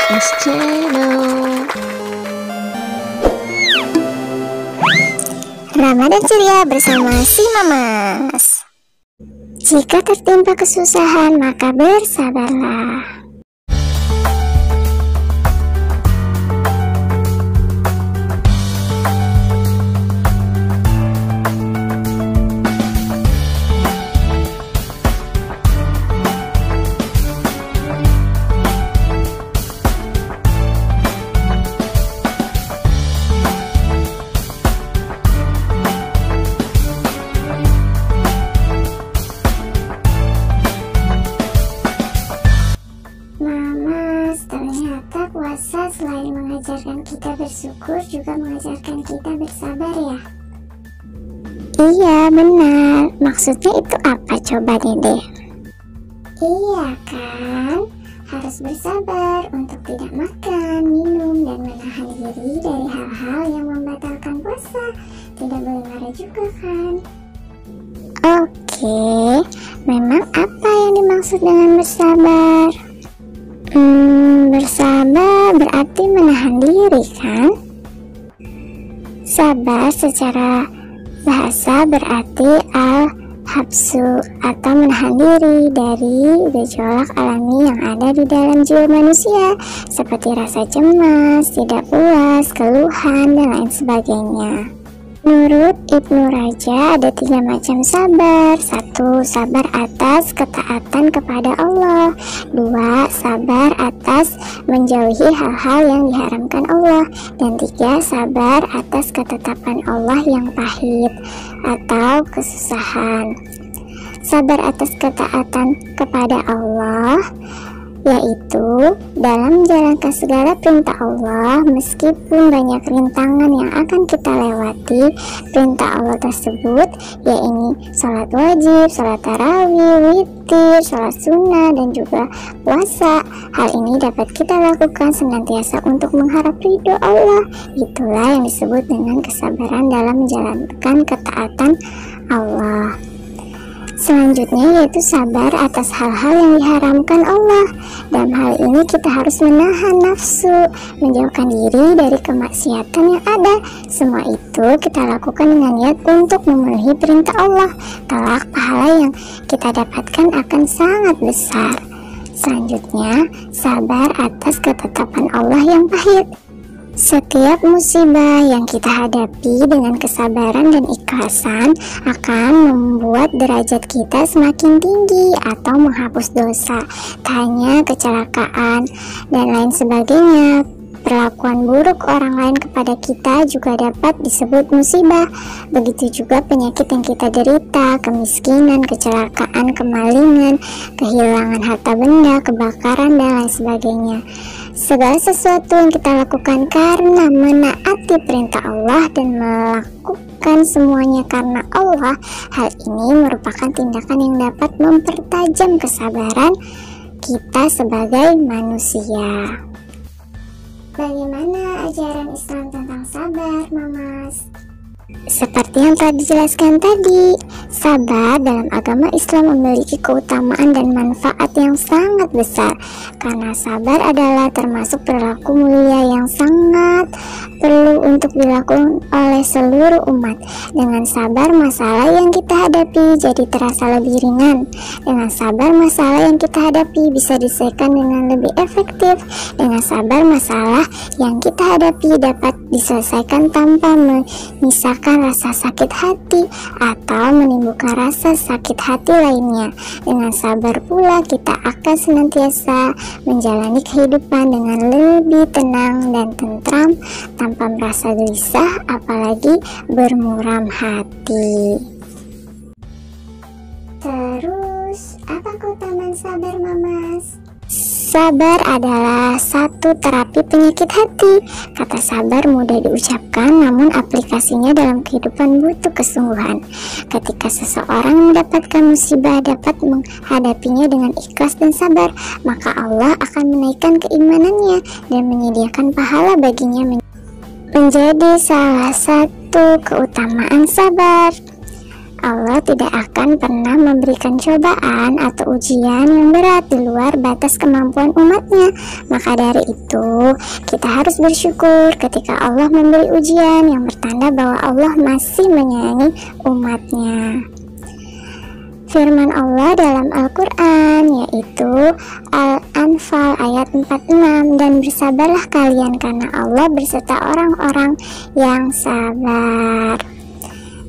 Mas Channel. Ramadan ceria bersama si Mamas. Jika tertimpa kesusahan, maka bersabarlah. Ternyata puasa selain mengajarkan kita bersyukur juga mengajarkan kita bersabar ya. Iya benar, maksudnya itu apa coba Dede? Iya kan, harus bersabar untuk tidak makan, minum, dan menahan diri dari hal-hal yang membatalkan puasa. Tidak boleh marah juga kan? Oke, memang apa yang dimaksud dengan bersabar? Bersabar berarti menahan diri kan? Sabar secara bahasa berarti al-habsu atau menahan diri dari gejolak alami yang ada di dalam jiwa manusia seperti rasa cemas, tidak puas, keluhan, dan lain sebagainya. Menurut Ibnu Raja ada 3 macam sabar. 1. Sabar atas ketaatan kepada Allah. 2. Sabar atas menjauhi hal-hal yang diharamkan Allah. Dan 3. Sabar atas ketetapan Allah yang pahit atau kesusahan. Sabar atas ketaatan kepada Allah yaitu dalam menjalankan segala perintah Allah meskipun banyak rintangan yang akan kita lewati. Perintah Allah tersebut yaitu sholat wajib, sholat tarawih, witir, sholat sunnah, dan juga puasa. Hal ini dapat kita lakukan senantiasa untuk mengharap ridho Allah. Itulah yang disebut dengan kesabaran dalam menjalankan ketaatan Allah. Selanjutnya yaitu sabar atas hal-hal yang diharamkan Allah. Dalam hal ini kita harus menahan nafsu, menjauhkan diri dari kemaksiatan yang ada. Semua itu kita lakukan dengan niat untuk memenuhi perintah Allah. Kelak pahala yang kita dapatkan akan sangat besar. Selanjutnya, sabar atas ketetapan Allah yang pahit. Setiap musibah yang kita hadapi dengan kesabaran dan ikhlasan akan membuat derajat kita semakin tinggi atau menghapus dosa, tak hanya kecelakaan dan lain sebagainya. Perlakuan buruk orang lain kepada kita juga dapat disebut musibah. Begitu juga penyakit yang kita derita, kemiskinan, kecelakaan, kemalingan, kehilangan harta benda, kebakaran, dan lain sebagainya. Segala sesuatu yang kita lakukan karena menaati perintah Allah dan melakukan semuanya karena Allah, hal ini merupakan tindakan yang dapat mempertajam kesabaran kita sebagai manusia. Bagaimana ajaran Islam tentang sabar, Mamas? Seperti yang telah dijelaskan tadi, sabar dalam agama Islam memiliki keutamaan dan manfaat yang sangat besar. Karena sabar adalah termasuk perilaku mulia yang sangat perlu untuk dilakukan oleh seluruh umat. Dengan sabar, masalah yang kita hadapi jadi terasa lebih ringan. Dengan sabar, masalah yang kita hadapi bisa diselesaikan dengan lebih efektif. Dengan sabar, masalah yang kita hadapi dapat diselesaikan tanpa menyisakan rasa sakit hati atau menimbulkan rasa sakit hati lainnya. Dengan sabar pula kita akan senantiasa menjalani kehidupan dengan lebih tenang dan tentram tanpa merasa gelisah apalagi bermuram hati. Terus, apa keutamaan sabar, Mamas? Sabar adalah satu terapi penyakit hati. Kata sabar mudah diucapkan, namun aplikasinya dalam kehidupan butuh kesungguhan. Ketika seseorang mendapatkan musibah dapat menghadapinya dengan ikhlas dan sabar, maka Allah akan menaikkan keimanannya dan menyediakan pahala baginya menjadi salah satu keutamaan sabar. Allah tidak akan pernah memberikan cobaan atau ujian yang berat di luar batas kemampuan umatnya. Maka dari itu, kita harus bersyukur ketika Allah memberi ujian yang bertanda bahwa Allah masih menyayangi umatnya. Firman Allah dalam Al-Quran yaitu Al-Anfal ayat 46, dan bersabarlah kalian karena Allah berserta orang-orang yang sabar.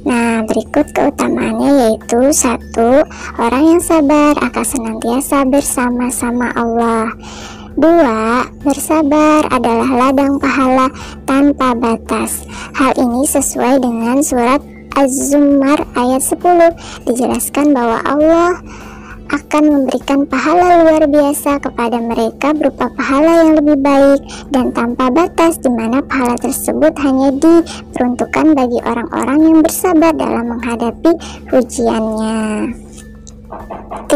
Nah, berikut keutamaannya yaitu: 1. Orang yang sabar akan senantiasa bersama-sama Allah. 2. Bersabar adalah ladang pahala tanpa batas. Hal ini sesuai dengan surat Az-Zumar ayat 10. Dijelaskan bahwa Allah akan memberikan pahala luar biasa kepada mereka berupa pahala yang lebih baik dan tanpa batas, di mana pahala tersebut hanya diperuntukkan bagi orang-orang yang bersabar dalam menghadapi ujiannya. 3.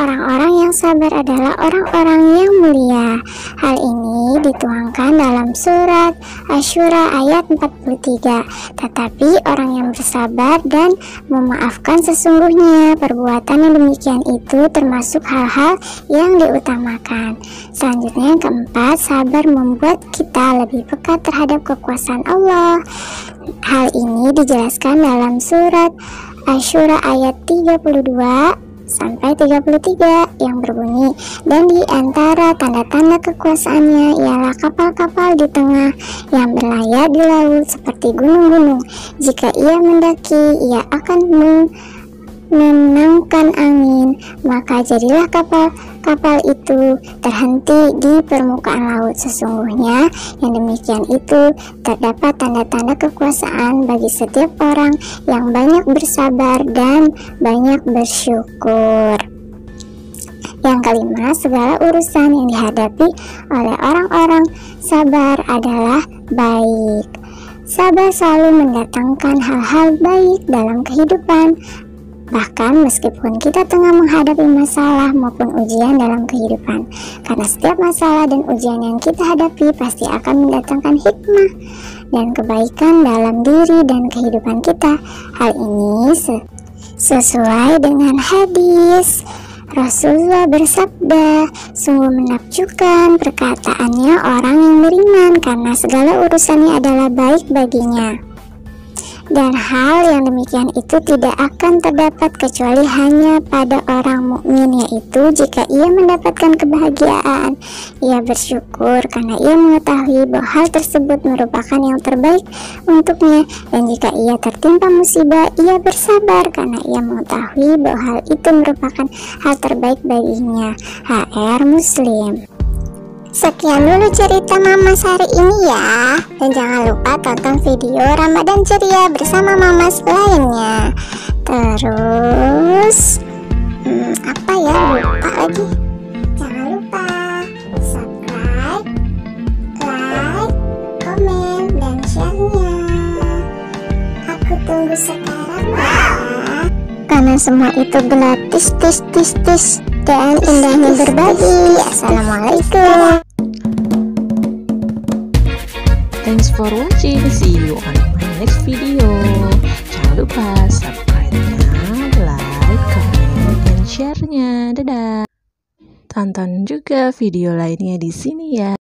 Orang-orang yang sabar adalah orang-orang yang mulia. Hal ini dituangkan dalam surat Asy-Syura ayat 43. Tetapi orang yang bersabar dan memaafkan, sesungguhnya perbuatan yang demikian itu termasuk hal-hal yang diutamakan. Selanjutnya yang keempat, sabar membuat kita lebih peka terhadap kekuasaan Allah. Hal ini dijelaskan dalam surat Asy-Syura ayat 32 sampai 33 yang berbunyi, dan di antara tanda-tanda kekuasaannya ialah kapal-kapal di tengah yang berlayar di laut seperti gunung-gunung. Jika ia mendaki, ia akan menenangkan angin, maka jadilah kapal itu terhenti di permukaan laut. Sesungguhnya yang demikian itu terdapat tanda-tanda kekuasaan bagi setiap orang yang banyak bersabar dan banyak bersyukur. Yang kelima, segala urusan yang dihadapi oleh orang-orang sabar adalah baik. Sabar selalu mendatangkan hal-hal baik dalam kehidupan. Bahkan meskipun kita tengah menghadapi masalah maupun ujian dalam kehidupan, karena setiap masalah dan ujian yang kita hadapi pasti akan mendatangkan hikmah dan kebaikan dalam diri dan kehidupan kita. Hal ini sesuai dengan hadis Rasulullah bersabda, sungguh menakjubkan perkataannya orang yang beriman, karena segala urusannya adalah baik baginya. Dan hal yang demikian itu tidak akan terdapat kecuali hanya pada orang mukmin, yaitu jika ia mendapatkan kebahagiaan, ia bersyukur karena ia mengetahui bahwa hal tersebut merupakan yang terbaik untuknya, dan jika ia tertimpa musibah, ia bersabar karena ia mengetahui bahwa hal itu merupakan hal terbaik baginya. HR Muslim. Sekian dulu cerita Mamas hari ini ya. Dan jangan lupa tonton video Ramadan Ceria bersama Mamas lainnya. Terus apa ya, lupa lagi. Jangan lupa subscribe, like, komen, dan share-nya. Aku tunggu sekarang ya, karena semua itu gratis, tis, dan indahnya berbagi. Assalamualaikum. Thanks for watching. See you on my next video. Jangan lupa subscribe-nya, like, comment, dan share-nya. Dadah. Tonton juga video lainnya di sini ya.